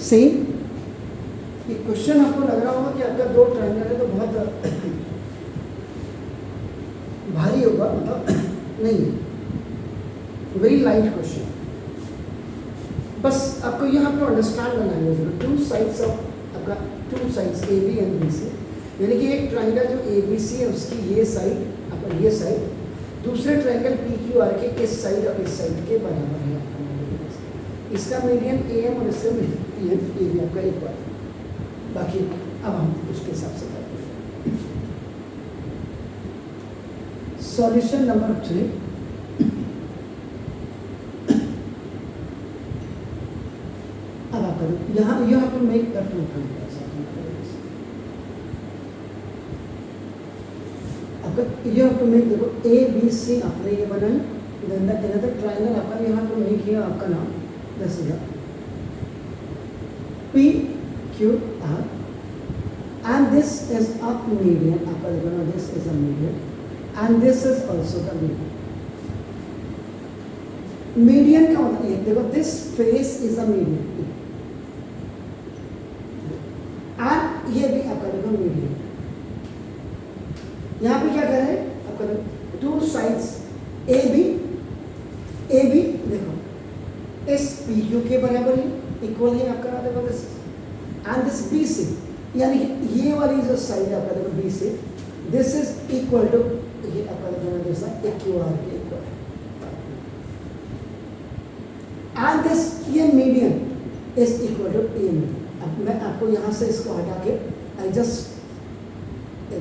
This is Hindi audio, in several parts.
सेम ये क्वेश्चन आपको लग रहा होगा कि आपका दो ट्रायंगल है तो बहुत भारी होगा, मतलब नहीं है, वेरी लाइट क्वेश्चन। बस आपको यहाँ पर अंडरस्टैंड करना है टू साइड्स ऑफ आपका two sides A B and B C, यानी कि एक ट्रायंगल जो ए बी सी है उसकी ये साइड आपका ये साइड दूसरे ट्रायंगल पी क्यू आर के इस साइड और इस साइड के बराबर है आपका मीडियन। इसका मीडियन ए एम और इसका मीडियन पी एम ए भी आपका एक बार। बाकी अब हम उसके हिसाब से करते हैं। सॉल्यूशन नंबर 3, अब आप करो यहाँ you have to make the two triangles. आपका यू हैव टू मेक, देखो ए बी सी आपने ये बनाई, देन द अनदर ट्रायंगल आपका you have to make here आपका नाम this is P Q R and this is a median, आपका देखो ना this is a median and this is also the median। median का मतलब ये देखो this face is a median and ये भी आपका देखो median। यहाँ पे क्या कर रहे हैं आपका टू साइड्स ए बी देखो इस पी क्यू के बराबर है, इक्वल है आपका देखो this and this B C, यानी ये वाली जो साइड आपका देखो बी से दिस इज इक्वल टू ये आपका देखो जैसा ए क्यू आर के इक्वल एंड दिस ये median is equal to a median. अब मैं आपको यहाँ से इसको हटा के I just A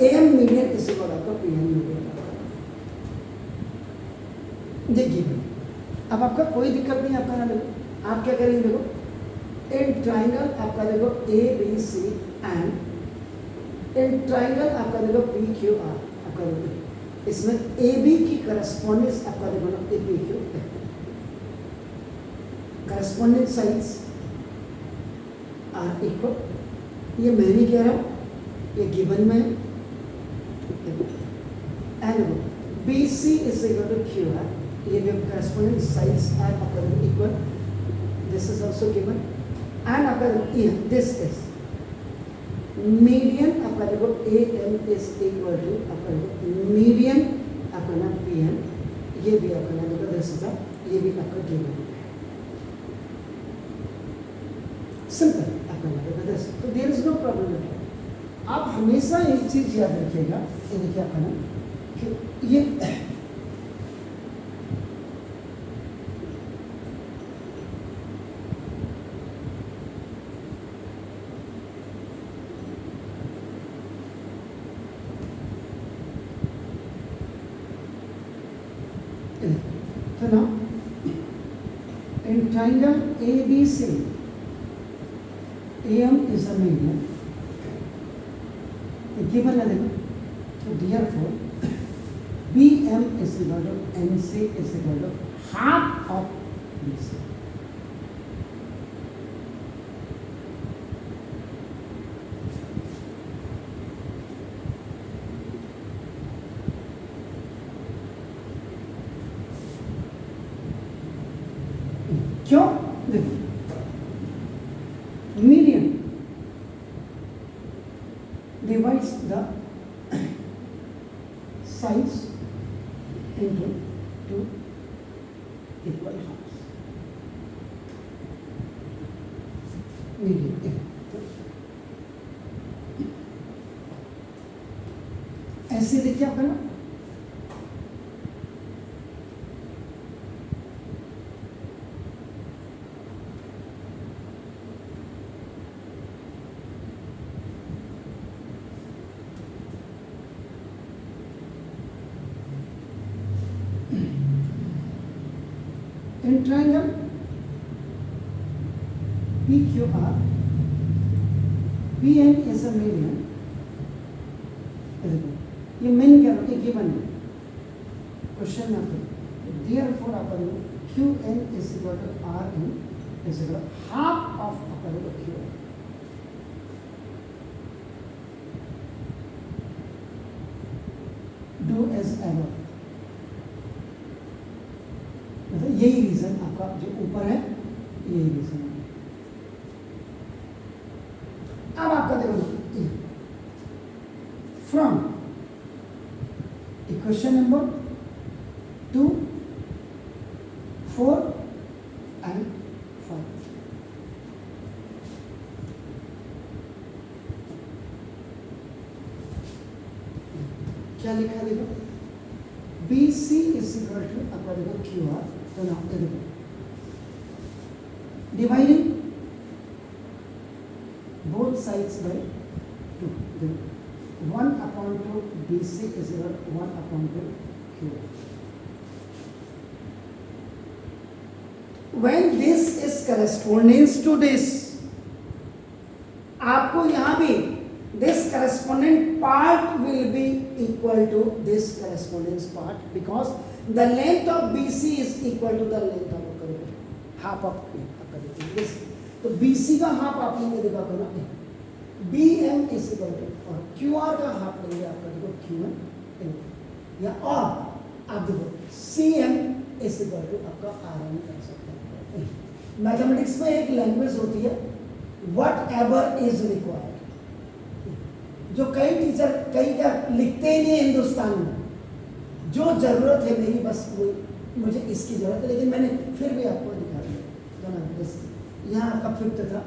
M median is equal आपका पी एम मीडियन ये गिवन। अब आपका कोई दिक्कत नहीं आपका ना देखो आप क्या करेंगे देखो इन ट्राइंगल आपका देखो A B C and in triangle आपका देखो पी क्यू आर आपका देखो इसमें ए बी की करस्पॉन्डेंस आपका देखो ना A P Q correspondence sides are equal. ये मैं नहीं कह रहा हूँ, ये गिवन में and B C is equal to Q R, ये भी करस्पॉन्डेंस साइड्स आर आपका देखो equal, this is also given and आपका दिस इज मीडियन आपका देखो A M is equal to आपका देखो मीडियन आपका ना पी एम, ये भी आपका ना देखो दिस इज ये भी आपका गिवन सिंपल आपका ना देखो दिस, तो there is no problem at all. आप हमेशा एक चीज याद रखिएगा, ये देखिए आपका ना कि ये तो ना in triangle ABC AM is a median given है देखो, तो therefore BM is equal to MC is equal to half of BC। क्यों देखो median divides the sides into two equal halves. Median ऐसे देखिए आपका ना in triangle PQR PN is a median, ये मेन क्या है गिवन है क्वेश्चन में आपको, therefore आपका QN is equal to RN is equal to half of आपका QN। Do as ever, मतलब यही रीजन आपका जो ऊपर है यही रीजन है। अब आपका देखो फ्रॉम इक्वेशन नंबर 2, 4 एंड 5 क्या लिखा है देखो, B C is equal to आपका देखो क्यू आर, तो ना देखो dividing both sides by 2, then 1 upon 2 BC is equal to 1 upon 2 Q. When this is corresponding to this, आपको यहाँ भी this corresponding part will be equal to this corresponding part because the length of BC is equal to the length of half of this. तो BC का हाफ आप लेंगे देखो आपको ना BM इज इक्वल टू, और QR का हाफ लेंगे आपका देखो QM, या और आप देखो CM इज इक्वल टू आपका RM कर सकते हैं। मैथमेटिक्स में एक लैंग्वेज होती है वट एवर इज रिक्वायर्ड, जो कई टीचर कई क्या लिखते ही नहीं हिंदुस्तान में, जो जरूरत है मेरी बस वो मुझे इसकी जरूरत है, लेकिन मैंने फिर भी आपको दिखा दिया। यहाँ आपका 5th था,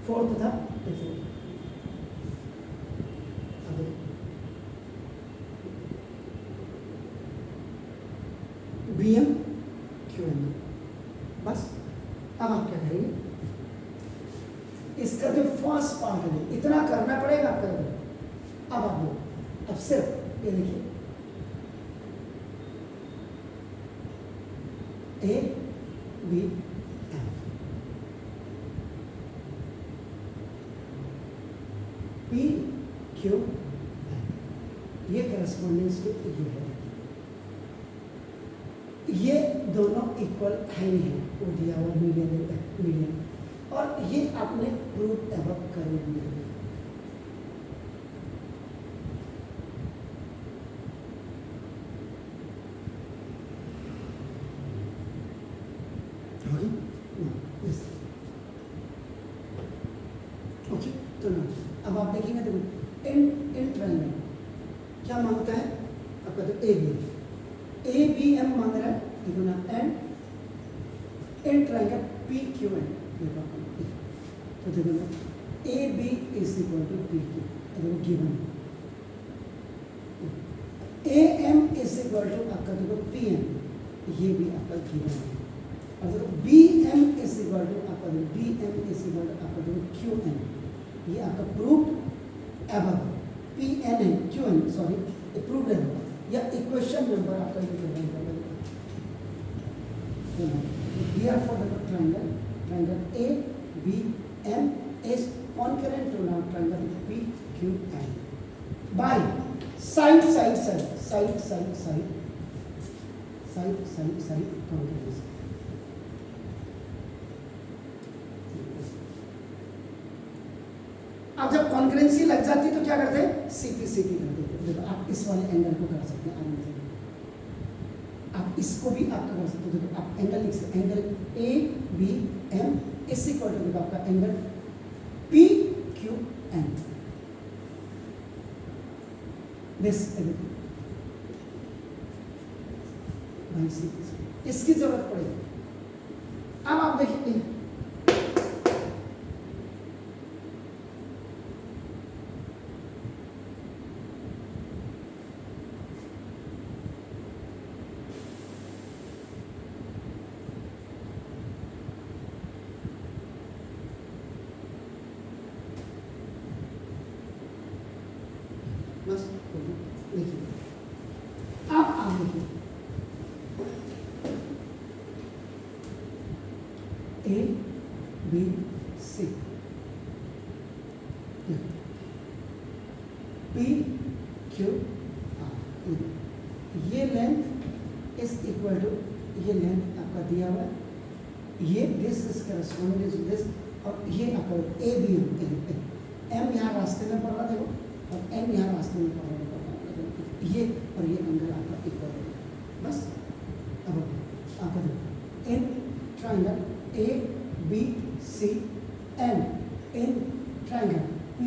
4th था, BM QM, बस। अब आप क्या करेंगे, इसका जो फर्स्ट पार्ट है इतना करना पड़ेगा आपको। अब आप लोग अब सिर्फ ये देखिए A B M, P Q M, ये करस्पॉन्डेंस के ये है, ये दोनों इक्वल है ही है, वो दिया हुआ मीडियम, और ये आपने प्रूफ एबव कर लिया। ओके, तो ना अब आप देखेंगे देखो इन ट्रायंगल क्या मांगता है आपका, तो ए बी एम मांग रहा है, देखो ना and in triangle P Q N, तो देखो ना A B is equal to P Q, देखो given A M is equal to आपका देखो पी एम, ये भी आपका गिवन है, और देखो B M is equal to आपका B M is equal to आपका देखो क्यू एन, ये आपका प्रूव्ड एबव, पी एन है क्यू एन सॉरी प्रूव्ड है, या इक्वेशन नंबर आपका ये करना है। Here for the triangle A B M is concurrent to now triangle P Q N by side concurrence. अब जब कॉन्करेंसी लग जाती है तो क्या करते हैं, सीपी कर देते हैं। देखो आप इस वाले एंगल को कर सकते हैं आराम से, आप इसको भी आपका कर सकते हो। देखो आप एंगल लिख सकते, angle A B M is equal to आपका angle P Q N, this इसकी जरूरत पड़ेगी। अब आप देखिए बस देखिए, अब आप देखिए A B C P Q R, ये लेंथ इज इक्वल टू ये लेंथ आपका दिया हुआ है, ये this is corresponding to this, और ये आपका ए बी एम यहाँ रास्ते में पड़ रहा देखो, और एम यहाँ रास्ते में पड़ रहा है, ये और ये एंगल आपका इक्वल है। बस अब आपका देखो in triangle A B C and in triangle P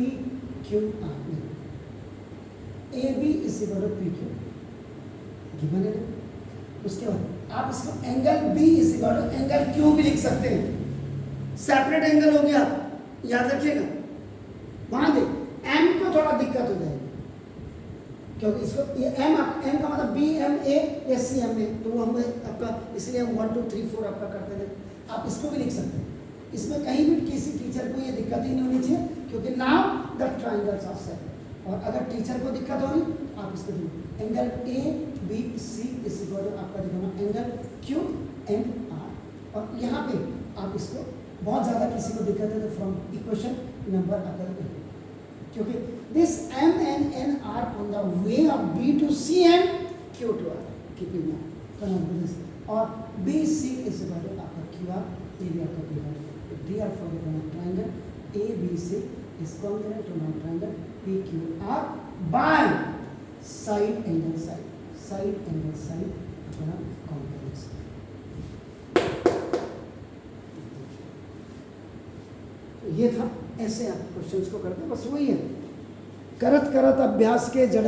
Q R. AB is equal to PQ given है। उसके बाद आप इसको angle B is equal to angle Q भी लिख सकते हैं। सेपरेट एंगल हो गया, याद रखिएगा। वहां देख M को थोड़ा दिक्कत हो जाएगी क्योंकि इसको ये M का मतलब B M A या C M A, तो वो हम आपका इसलिए हम 1 2 3 4 आपका करते थे। आप इसको भी लिख सकते हैं। इसमें कहीं भी किसी टीचर को ये दिक्कत ही नहीं होनी चाहिए क्योंकि now the triangles are separate. और अगर टीचर को दिक्कत हो रही आप इसको angle A B C is equal to आपका दिखाना एंगल Q एंड R। और यहाँ पे आप इसको बहुत ज़्यादा किसी को दिक्कत है तो फ्रॉम इक्वेशन नंबर अगर क्योंकि this M and N are on the way of B to C and Q to R, keeping this और B C is equal to आपका Q R ये भी आपका दिखाना। Therefore the triangle A B C is congruent to my triangle P Q R by side angle side अपना कॉन्ग्रुएंस। ये था, ऐसे आप क्वेश्चंस को करते, बस वही है करत करत अभ्यास के जड़